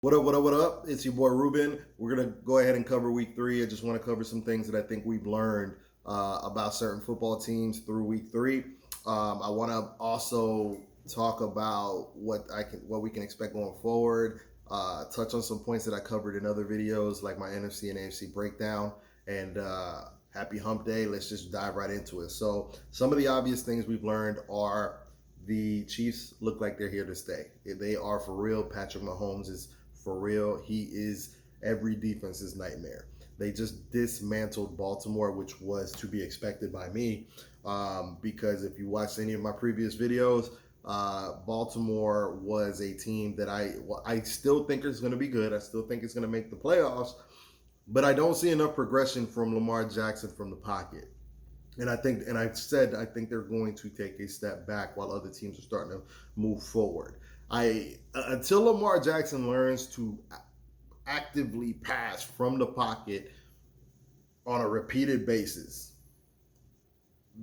What up, what up, what up? It's your boy Ruben. We're going to go ahead and cover week 3. I just want to cover some things that I think we've learned about certain football teams through week 3. I want to also talk about what we can expect going forward, touch on some points that I covered in other videos like my NFC and AFC breakdown, and happy hump day. Let's just dive right into it. So some of the obvious things we've learned are the Chiefs look like they're here to stay. They are for real. Patrick Mahomes is for real. He is every defense's nightmare. They just dismantled Baltimore, which was to be expected by me, because if you watched any of my previous videos, Baltimore was a team that I still think is going to be good. I still think it's going to make the playoffs, but I don't see enough progression from Lamar Jackson from the pocket. And I think they're going to take a step back while other teams are starting to move forward. Until Lamar Jackson learns to actively pass from the pocket on a repeated basis,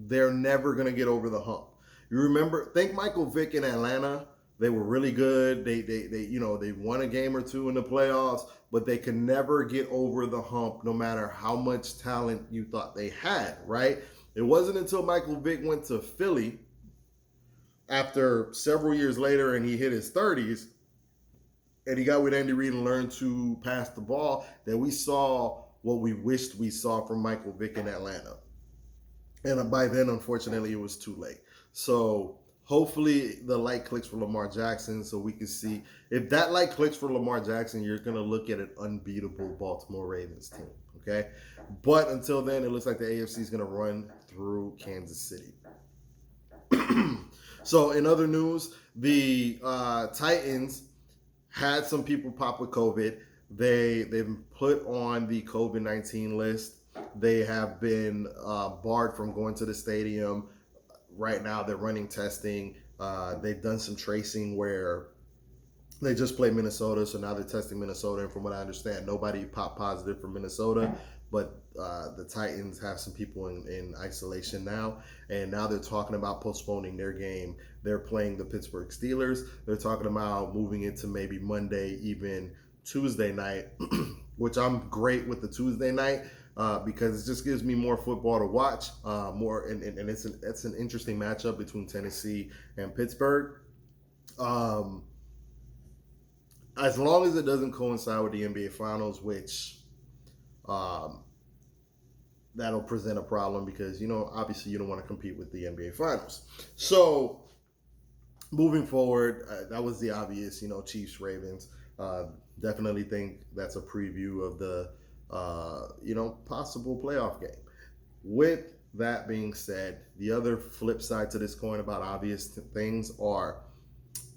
they're never going to get over the hump. You think Michael Vick in Atlanta. They were really good. They won a game or two in the playoffs, but they could never get over the hump no matter how much talent you thought they had, right? It wasn't until Michael Vick went to Philly after several years later and he hit his 30s and he got with Andy Reid and learned to pass the ball that we saw what we wished we saw from Michael Vick in Atlanta. And by then, unfortunately, it was too late. So hopefully the light clicks for Lamar Jackson so we can see. If that light clicks for Lamar Jackson, you're going to look at an unbeatable Baltimore Ravens team, okay? But until then, it looks like the AFC is going to run through Kansas City. So in other news, the Titans had some people pop with COVID. They've been put on the COVID-19 list. They have been barred from going to the stadium. Right now, they're running testing. They've done some tracing where they just played Minnesota, so now they're testing Minnesota. And from what I understand, nobody popped positive for Minnesota, but the Titans have some people in isolation now. And now they're talking about postponing their game. They're playing the Pittsburgh Steelers. They're talking about moving it to maybe Monday, even Tuesday night, which I'm great with the Tuesday night. Because it just gives me more football to watch, and it's an interesting matchup between Tennessee and Pittsburgh. As long as it doesn't coincide with the NBA Finals, which that'll present a problem because obviously you don't want to compete with the NBA Finals. So moving forward, that was the obvious, Chiefs Ravens. Definitely think that's a preview of the possible playoff game. With that being said, the other flip side to this coin about obvious things are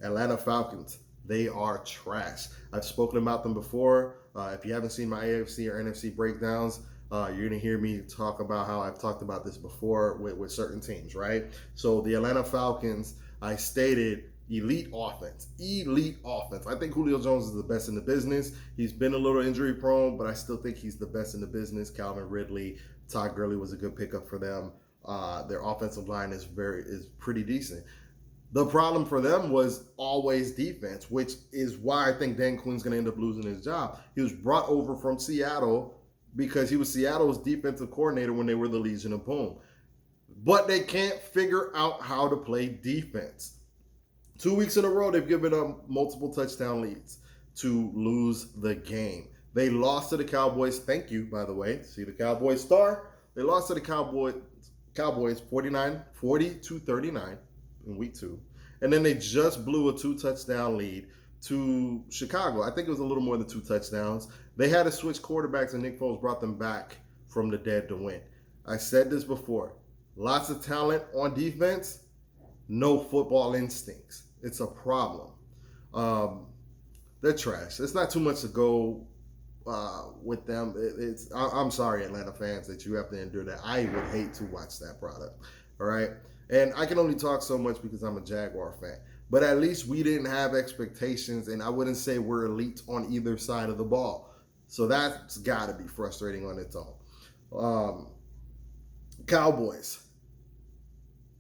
Atlanta Falcons. They are trash. I've spoken about them before. If you haven't seen my AFC or NFC breakdowns, you're going to hear me talk about how I've talked about this before with certain teams, right? So the Atlanta Falcons, I stated elite offense. I think Julio Jones is the best in the business. He's been a little injury prone, but I still think he's the best in the business. Calvin Ridley, Todd Gurley was a good pickup for them. Their offensive line is pretty decent. The problem for them was always defense, which is why I think Dan Quinn's going to end up losing his job. He was brought over from Seattle because he was Seattle's defensive coordinator when they were the Legion of Boom. But they can't figure out how to play defense. 2 weeks in a row, they've given up multiple touchdown leads to lose the game. They lost to the Cowboys. Thank you, by the way. See the Cowboys star? They lost to the Cowboys 40-39 in week 2. And then they just blew a 2-touchdown lead to Chicago. I think it was a little more than 2 touchdowns. They had to switch quarterbacks, and Nick Foles brought them back from the dead to win. I said this before. Lots of talent on defense, no football instincts. It's a problem. They're trash. It's not too much to go with them. I'm sorry, Atlanta fans, that you have to endure that. I would hate to watch that product. All right? And I can only talk so much because I'm a Jaguar fan. But at least we didn't have expectations, and I wouldn't say we're elite on either side of the ball. So that's got to be frustrating on its own. Cowboys.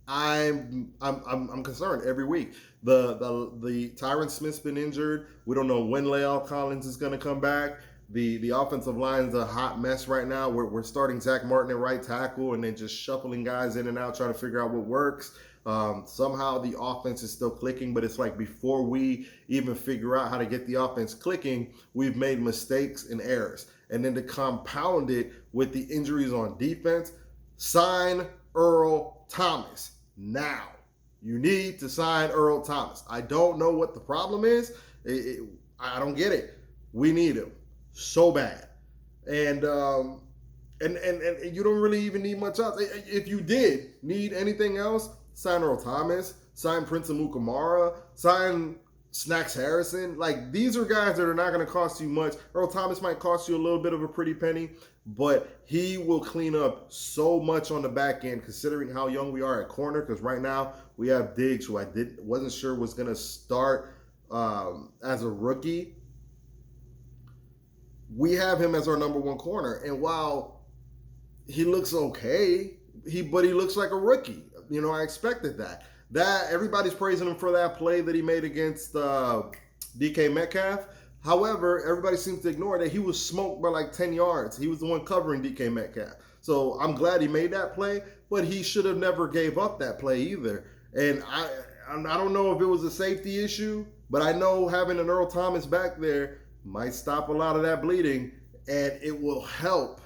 I'm concerned every week. The Tyron Smith's been injured. We don't know when La'el Collins is going to come back. The offensive line's a hot mess right now. We're starting Zach Martin at right tackle and then just shuffling guys in and out, trying to figure out what works. Somehow the offense is still clicking, but it's like before we even figure out how to get the offense clicking, we've made mistakes and errors. And then to compound it with the injuries on defense, sign Earl Thomas now. You need to sign Earl Thomas. I don't know what the problem is. I don't get it. We need him so bad, and you don't really even need much else. If you did need anything else, sign Earl Thomas, sign Prince Amukamara, sign Snacks Harrison. Like, these are guys that are not going to cost you much. Earl Thomas might cost you a little bit of a pretty penny, but he will clean up so much on the back end, considering how young we are at corner. Because right now we have Diggs, who I wasn't sure was going to start as a rookie. We have him as our number one corner, and while he looks okay, but he looks like a rookie. You know, I expected that. Everybody's praising him for that play that he made against DK Metcalf. However, everybody seems to ignore that he was smoked by like 10 yards. He was the one covering DK Metcalf. So I'm glad he made that play, but he should have never gave up that play either. And I don't know if it was a safety issue, but I know having an Earl Thomas back there might stop a lot of that bleeding, and it will help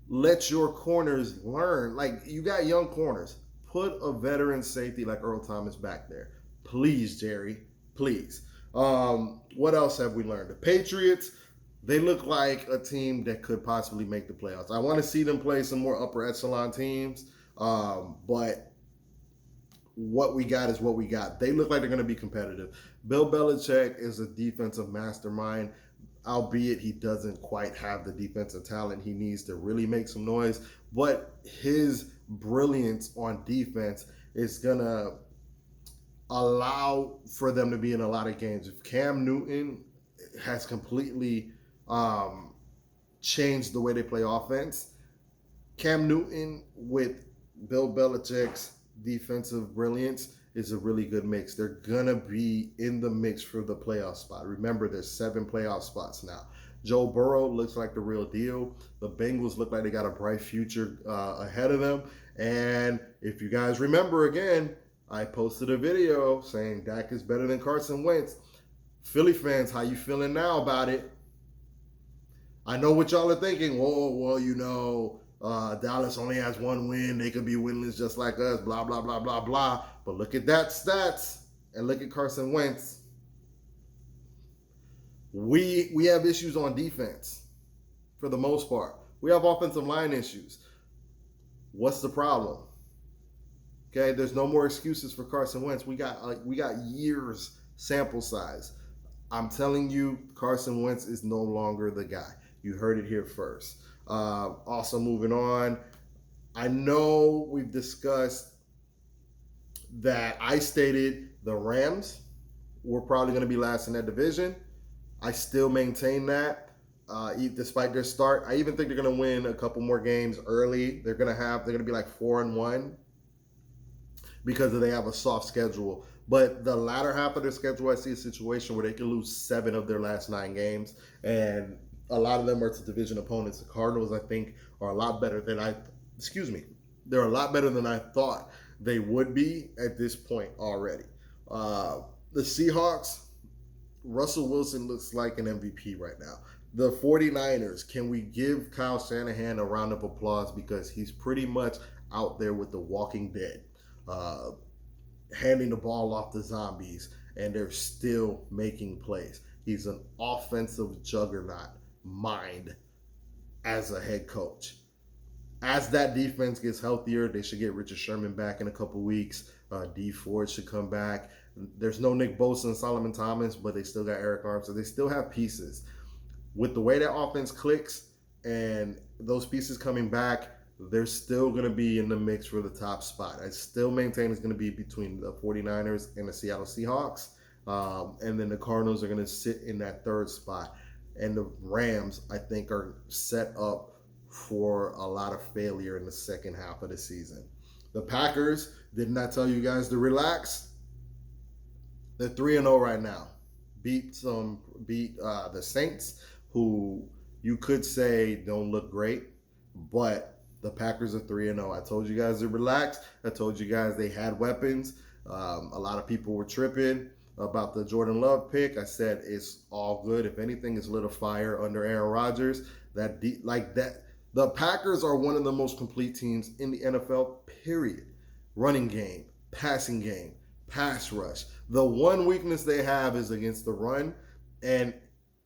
let your corners learn. Like, you got young corners. Put a veteran safety like Earl Thomas back there. Please, Jerry. Please. What else have we learned? The Patriots, they look like a team that could possibly make the playoffs. I want to see them play some more upper echelon teams, but what we got is what we got. They look like they're going to be competitive. Bill Belichick is a defensive mastermind, albeit he doesn't quite have the defensive talent he needs to really make some noise. But his brilliance on defense is going to allow for them to be in a lot of games. If Cam Newton has completely changed the way they play offense, Cam Newton with Bill Belichick's defensive brilliance is a really good mix. They're gonna be in the mix for the playoff spot. Remember, there's 7 playoff spots now. Joe Burrow looks like the real deal. The Bengals look like they got a bright future ahead of them. And if you guys remember, again, I posted a video saying Dak is better than Carson Wentz. Philly fans, how you feeling now about it? I know what y'all are thinking. Well, you know, Dallas only has 1 win. They could be winless just like us, blah, blah, blah, blah, blah. But look at that stats and look at Carson Wentz. We have issues on defense for the most part. We have offensive line issues. What's the problem? Okay, there's no more excuses for Carson Wentz. We got years sample size. I'm telling you, Carson Wentz is no longer the guy. You heard it here first. Also moving on, I know we've discussed that I stated the Rams were probably going to be last in that division. I still maintain that, despite their start. I even think they're going to win a couple more games early. They're going to be like 4-1 because they have a soft schedule. But the latter half of their schedule, I see a situation where they can lose 7 of their last 9 games, and a lot of them are to division opponents. The Cardinals, I think, are a lot better than they're a lot better than I thought they would be at this point already. The Seahawks, Russell Wilson looks like an MVP right now. The 49ers, can we give Kyle Shanahan a round of applause, because he's pretty much out there with the Walking Dead, handing the ball off to zombies, and they're still making plays. He's an offensive juggernaut mind as a head coach. As that defense gets healthier, they should get Richard Sherman back in a couple weeks. D Ford should come back. There's no Nick Bosa and Solomon Thomas, but they still got Eric Armstead. They still have pieces. With the way that offense clicks and those pieces coming back, they're still going to be in the mix for the top spot. I still maintain it's going to be between the 49ers and the Seattle Seahawks. And then the Cardinals are going to sit in that 3rd spot. And the Rams, I think, are set up for a lot of failure in the second half of the season. The Packers, didn't I tell you guys to relax? They're 3-0 right now. Beat the Saints, who you could say don't look great, but the Packers are 3-0. I told you guys to relax. I told you guys they had weapons. A lot of people were tripping about the Jordan Love pick. I said it's all good. If anything, it's lit a fire under Aaron Rodgers. The Packers are one of the most complete teams in the NFL. Period. Running game, passing game, pass rush. The one weakness they have is against the run. And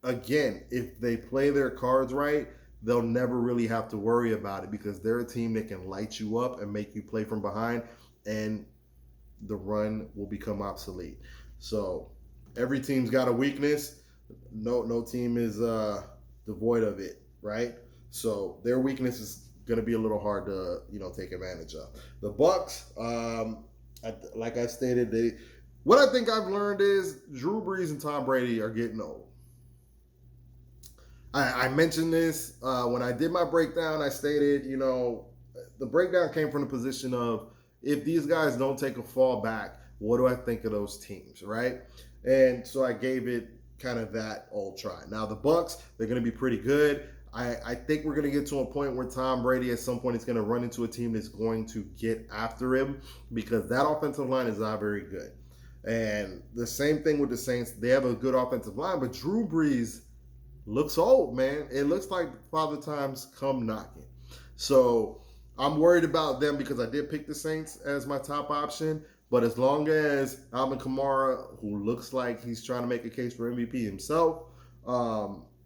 again, if they play their cards right, they'll never really have to worry about it because they're a team that can light you up and make you play from behind, and the run will become obsolete. So every team's got a weakness. No team is devoid of it, right? So their weakness is going to be a little hard to take advantage of. The Bucks, like I stated, what I think I've learned is Drew Brees and Tom Brady are getting old. I mentioned this when I did my breakdown. I stated, the breakdown came from the position of if these guys don't take a fall back, what do I think of those teams, right? And so I gave it kind of that old try. Now the Bucks, they're going to be pretty good. I think we're going to get to a point where Tom Brady at some point is going to run into a team that's going to get after him because that offensive line is not very good. And the same thing with the Saints. They have a good offensive line, but Drew Brees looks old, man. It looks like Father Time's come knocking. So I'm worried about them because I did pick the Saints as my top option. But as long as Alvin Kamara, who looks like he's trying to make a case for MVP himself,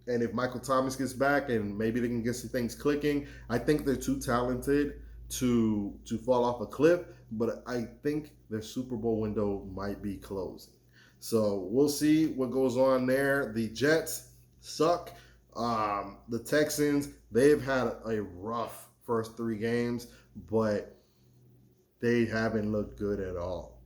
and if Michael Thomas gets back and maybe they can get some things clicking, I think they're too talented to fall off a cliff. But I think their Super Bowl window might be closing. So we'll see what goes on there. The Jets suck. The Texans, they've had a rough first 3 games, but they haven't looked good at all.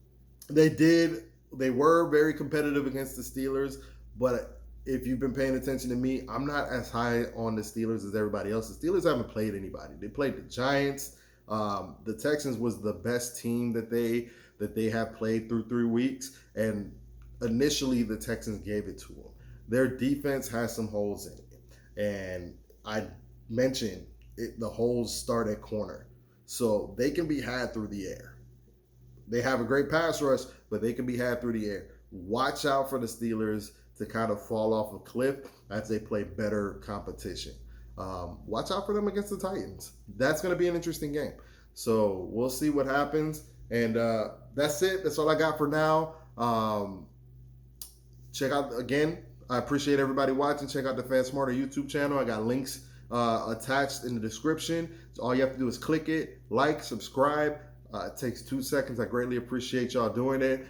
They were very competitive against the Steelers, but if you've been paying attention to me, I'm not as high on the Steelers as everybody else. The Steelers haven't played anybody. They played the Giants. The Texans was the best team that they have played through 3 weeks, and initially the Texans gave it to them. Their defense has some holes in it, and I mentioned the holes start at corner, so they can be had through the air. They have a great pass rush, but they can be had through the air. Watch out for the Steelers to kind of fall off a cliff as they play better competition. Watch out for them against the Titans. That's going to be an interesting game. So we'll see what happens. And that's it. That's all I got for now. Check out, again, I appreciate everybody watching. Check out the Fan Smarter YouTube channel. I got links attached in the description. So all you have to do is click it, like, subscribe. It takes 2 seconds. I greatly appreciate y'all doing it.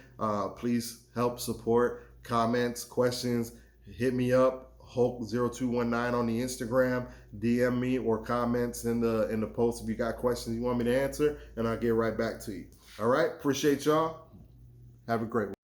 Please help support. Comments, questions, hit me up. Hulk0219 on the Instagram. DM me or comments in the post if you got questions you want me to answer, and I'll get right back to you. All right, appreciate y'all. Have a great one.